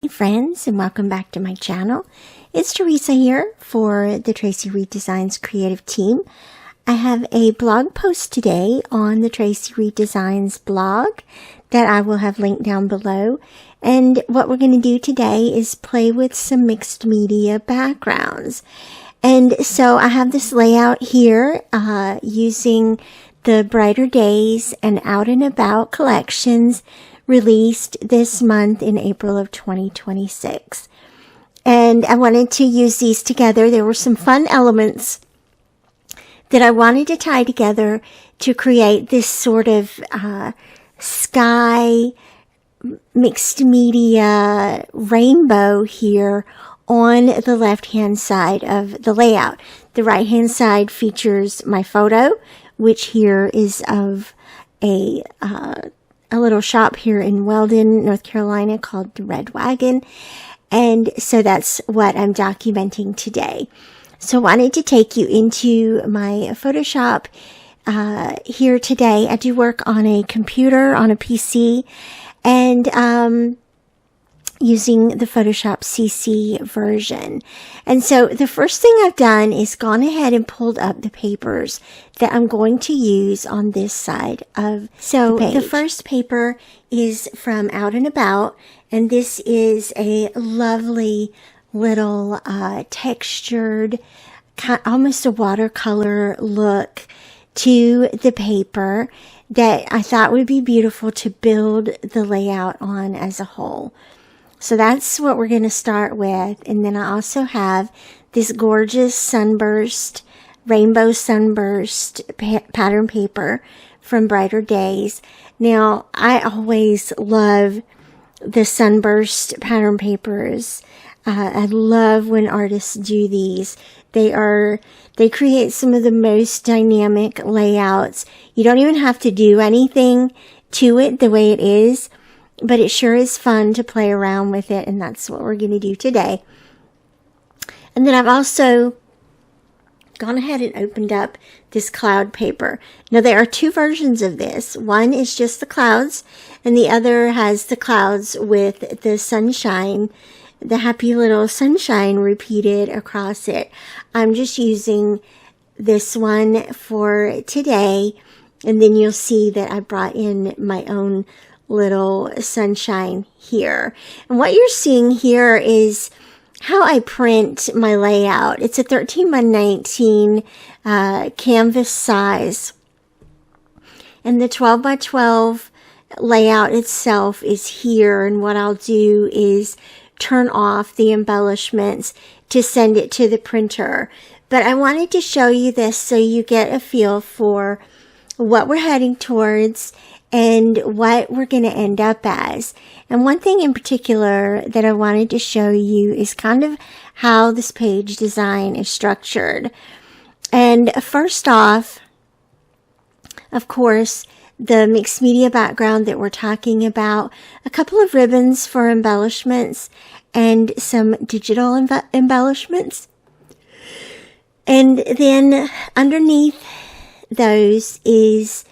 Hey friends, and welcome back to my channel. It's Teresa here for the Traci Redesigns Creative Team. I have a blog post today on the Traci Redesigns blog that I will have linked down below. And what we're going to do today is play with some mixed media backgrounds. And so I have this layout here using the Brighter Days and Out and About collections released this month in April of 2026. And I wanted to use these together. There were some fun elements that I wanted to tie together to create this sort of sky mixed media rainbow here on the left-hand side of the layout. The right-hand side features my photo, which here is of a little shop here in Weldon, North Carolina called the Red Wagon. And so that's what I'm documenting today. So I wanted to take you into my Photoshop here today. I do work on a computer, on a PC, and using the Photoshop CC version. And so the first thing I've done is gone ahead and pulled up the papers that I'm going to use on this side of the page. The first paper is from Out and About, and this is a lovely little textured, almost a watercolor look to the paper that I thought would be beautiful to build the layout on as a whole. So that's what we're going to start with. And then I also have this gorgeous sunburst, rainbow sunburst pattern paper from Brighter Days. Now, I always love the sunburst pattern papers. I love when artists do these. They create some of the most dynamic layouts. You don't even have to do anything to it the way it is, but it sure is fun to play around with it, and that's what we're going to do today. And then I've also gone ahead and opened up this cloud paper. Now, there are two versions of this. One is just the clouds, and the other has the clouds with the sunshine, the happy little sunshine repeated across it. I'm just using this one for today, and then you'll see that I brought in my own little sunshine here. And what you're seeing here is how I print my layout. It's a 13 by 19 canvas size. And the 12 by 12 layout itself is here. And what I'll do is turn off the embellishments to send it to the printer. But I wanted to show you this so you get a feel for what we're heading towards and what we're going to end up as. And one thing in particular that I wanted to show you is kind of how this page design is structured. And first off, of course, the mixed media background that we're talking about, a couple of ribbons for embellishments, and some digital embellishments. And then underneath those is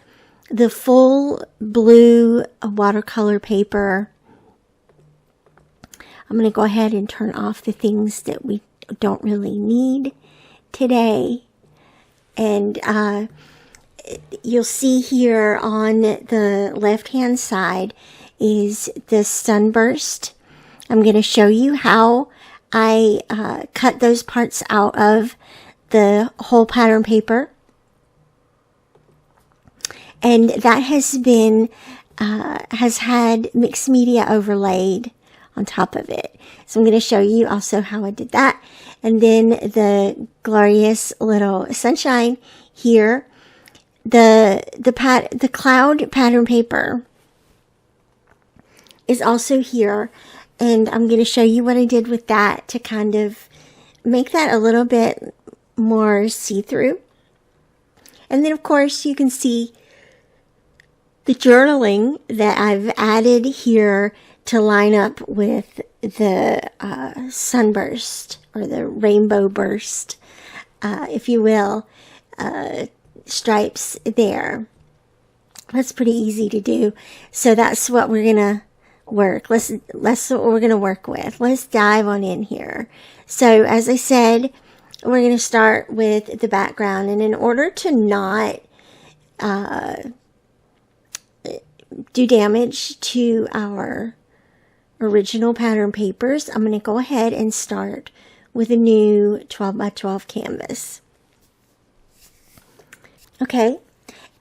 the full blue watercolor paper. I'm going to go ahead and turn off the things that we don't really need today. And you'll see here on the left-hand side is the sunburst. I'm going to show you how I cut those parts out of the whole pattern paper. And that has been, has had mixed media overlaid on top of it. So I'm going to show you also how I did that. And then the glorious little sunshine here. The cloud pattern paper is also here. And I'm going to show you what I did with that to kind of make that a little bit more see-through. And then, of course, you can see the journaling that I've added here to line up with the sunburst or the rainbow burst, if you will, stripes there. That's pretty easy to do. So that's what we're going to work. Let's what we're going to work with. Let's dive on in here. So as I said, we're going to start with the background, and in order to not do damage to our original pattern papers, I'm going to go ahead and start with a new 12 by 12 canvas. Okay,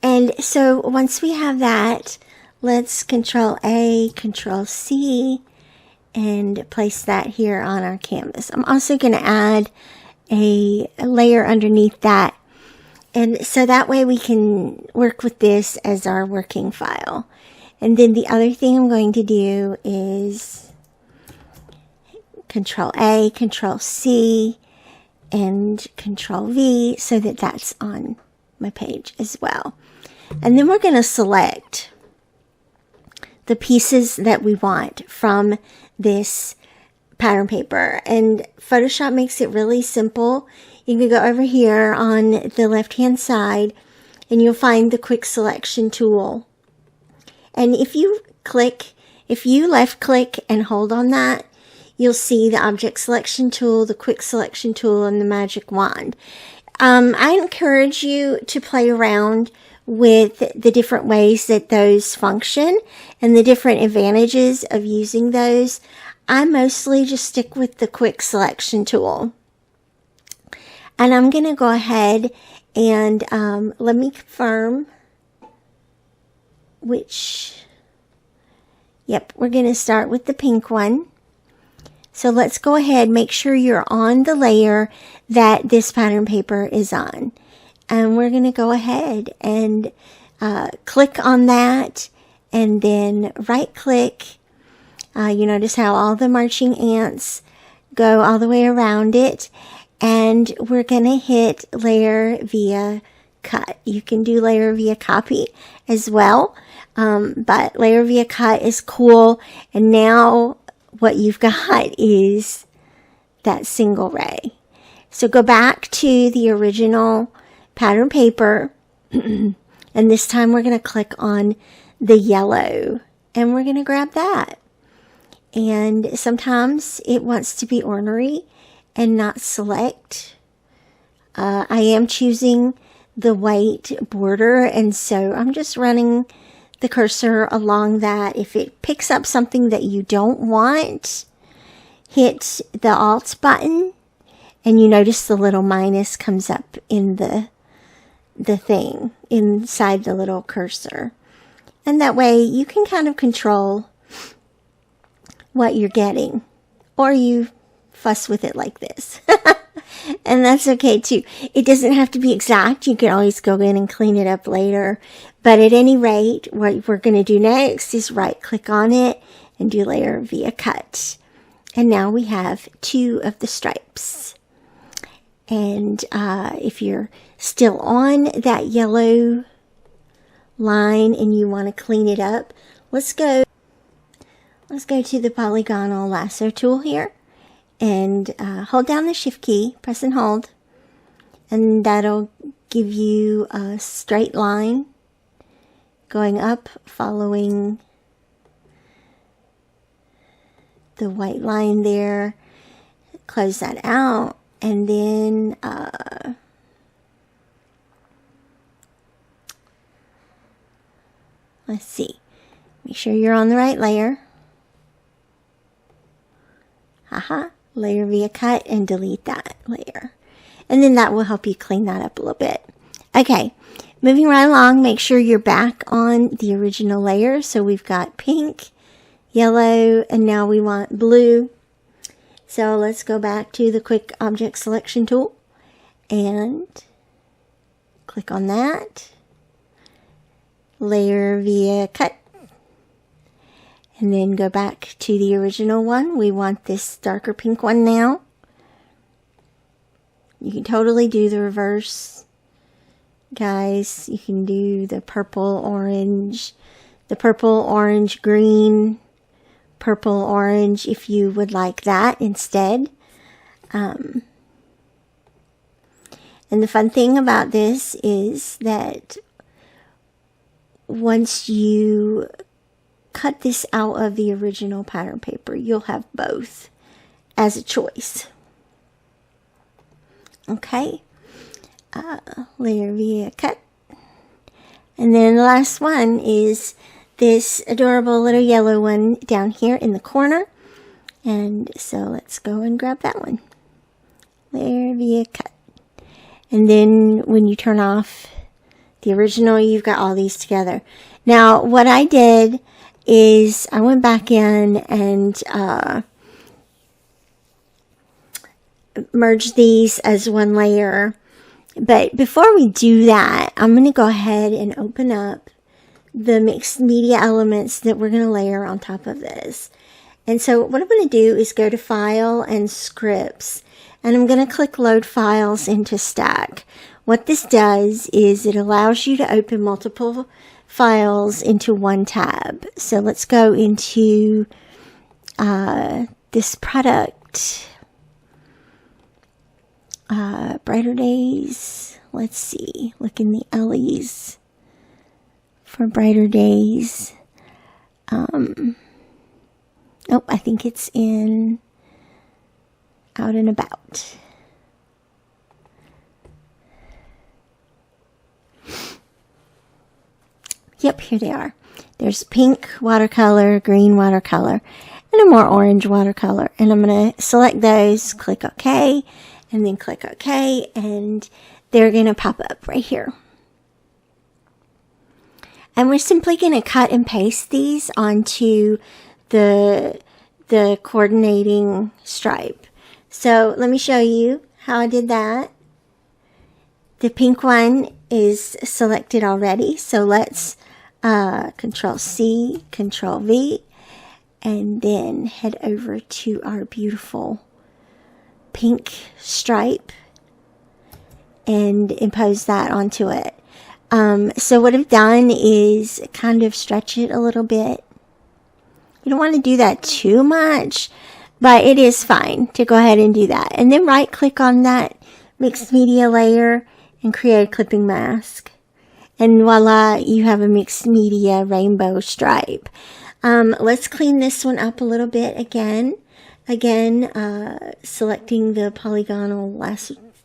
and so once we have that, let's Control A, Control C, and place that here on our canvas. I'm also going to add a layer underneath that, and so that way we can work with this as our working file. And then the other thing I'm going to do is Control A, Control C, and Control V so that that's on my page as well. And then we're going to select the pieces that we want from this pattern paper. And Photoshop makes it really simple. You can go over here on the left hand side and you'll find the quick selection tool. And if you left click and hold on that, you'll see the object selection tool, the quick selection tool, and the magic wand. I encourage you to play around with the different ways that those function and the different advantages of using those. I mostly just stick with the quick selection tool. And I'm going to go ahead and let me confirm which, yep, we're going to start with the pink one. So let's go ahead, make sure you're on the layer that this pattern paper is on. And we're going to go ahead and click on that and then right click. You notice how all the marching ants go all the way around it. And we're going to hit layer via cut. You can do layer via copy as well. But layer via cut is cool. And now what you've got is that single ray. So go back to the original pattern paper. And this time we're going to click on the yellow. And we're going to grab that. And sometimes it wants to be ornery and not select. I am choosing the white border, and so I'm just running the cursor along that. If it picks up something that you don't want, hit the Alt button, and you notice the little minus comes up in the thing inside the little cursor. And that way you can kind of control what you're getting, or you fuss with it like this. And that's okay too. It doesn't have to be exact. You can always go in and clean it up later. But at any rate, what we're going to do next is right click on it and do layer via cut. And now we have two of the stripes. And if you're still on that yellow line and you want to clean it up, let's go to the polygonal lasso tool here. And hold down the shift key, press and hold, and that'll give you a straight line going up following the white line there. Close that out, and then let's see, make sure you're on the right layer. Layer via cut and delete that layer. And then that will help you clean that up a little bit. Okay, moving right along, make sure you're back on the original layer. So we've got pink, yellow, and now we want blue. So let's go back to the quick object selection tool and click on that. Layer via cut. And then go back to the original one. We want this darker pink one now. You can totally do the reverse, guys. You can do the purple, orange, green, purple, orange, if you would like that instead. And the fun thing about this is that once you cut this out of the original pattern paper. You'll have both as a choice. Okay, layer via cut. And then the last one is this adorable little yellow one down here in the corner. And so let's go and grab that one. Layer via cut. And then when you turn off the original, you've got all these together. Now, what I did is I went back in and merged these as one layer. But before we do that, I'm going to go ahead and open up the mixed media elements that we're going to layer on top of this. And so what I'm going to do is go to File and Scripts, and I'm going to click Load Files into Stack. What this does is it allows you to open multiple files into one tab. So let's go into this product, Brighter Days. Let's see, look in the LEs for Brighter Days. Oh, I think it's in Out and About. Yep, here they are. There's pink watercolor, green watercolor, and a more orange watercolor. And I'm going to select those, click OK, and then click OK, and they're going to pop up right here. And we're simply going to cut and paste these onto the coordinating stripe. So let me show you how I did that. The pink one is selected already, so let's Control C, Control V, and then head over to our beautiful pink stripe and impose that onto it. So what I've done is kind of stretch it a little bit. You don't want to do that too much, but it is fine to go ahead and do that. And then right click on that mixed media layer and create a clipping mask. And voila, you have a mixed media rainbow stripe. Let's clean this one up a little bit again. Selecting the polygonal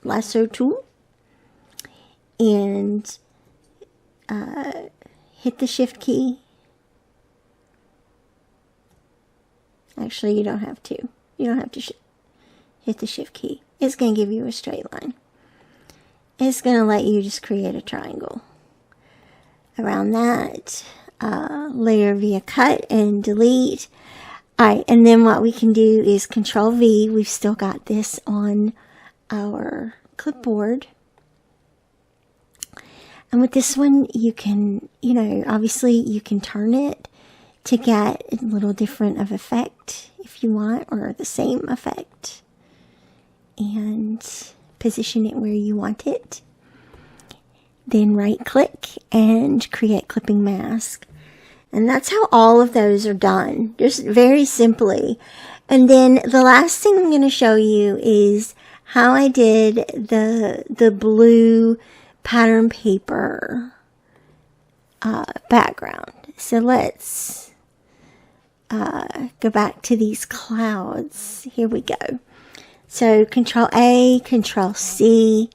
lasso tool and hit the shift key. Actually, you don't have to. You don't have to hit the shift key. It's going to give you a straight line. It's going to let you just create a triangle around that. Layer via cut and delete. Alright, and then what we can do is Control V. We've still got this on our clipboard. And with this one, you can, obviously you can turn it to get a little different of effect if you want, or the same effect, and position it where you want it. Then right click and create clipping mask. And that's how all of those are done, just very simply. And then the last thing I'm going to show you is how I did the blue pattern paper background. So let's go back to these clouds. Here we go. So Control A, Control C,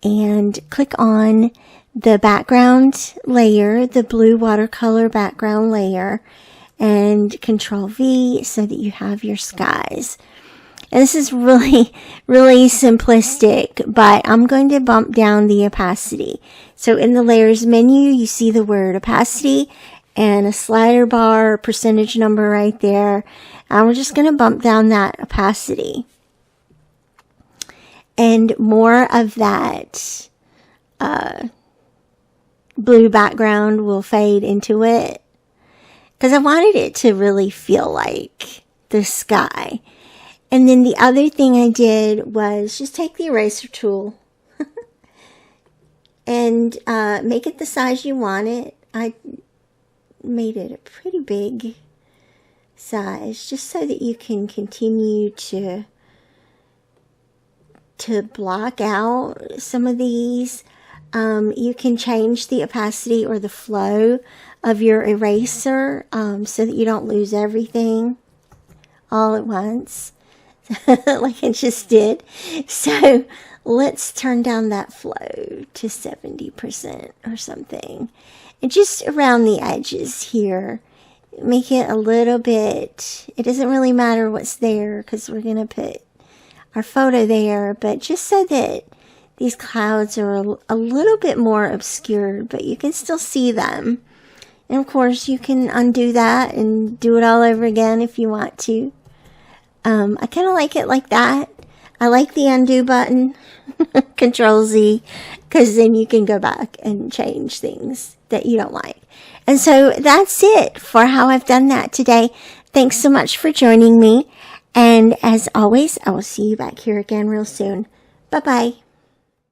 and click on the background layer, the blue watercolor background layer, and Control V so that you have your skies. And this is really, really simplistic, but I'm going to bump down the opacity. So in the layers menu, you see the word opacity and a slider bar, percentage number right there. And we're just going to bump down that opacity. And more of that blue background will fade into it, because I wanted it to really feel like the sky. And then the other thing I did was just take the eraser tool and make it the size you want it. I made it a pretty big size just so that you can continue to block out some of these. You can change the opacity or the flow of your eraser so that you don't lose everything all at once, like I just did. So let's turn down that flow to 70% or something. And just around the edges here, make it a little bit, it doesn't really matter what's there because we're going to put our photo there, but just so that these clouds are a little bit more obscured, but you can still see them. And of course, you can undo that and do it all over again if you want to. I kind of like it like that. I like the undo button, Control Z, because then you can go back and change things that you don't like. And so that's it for how I've done that today. Thanks so much for joining me. And as always, I will see you back here again real soon. Bye-bye.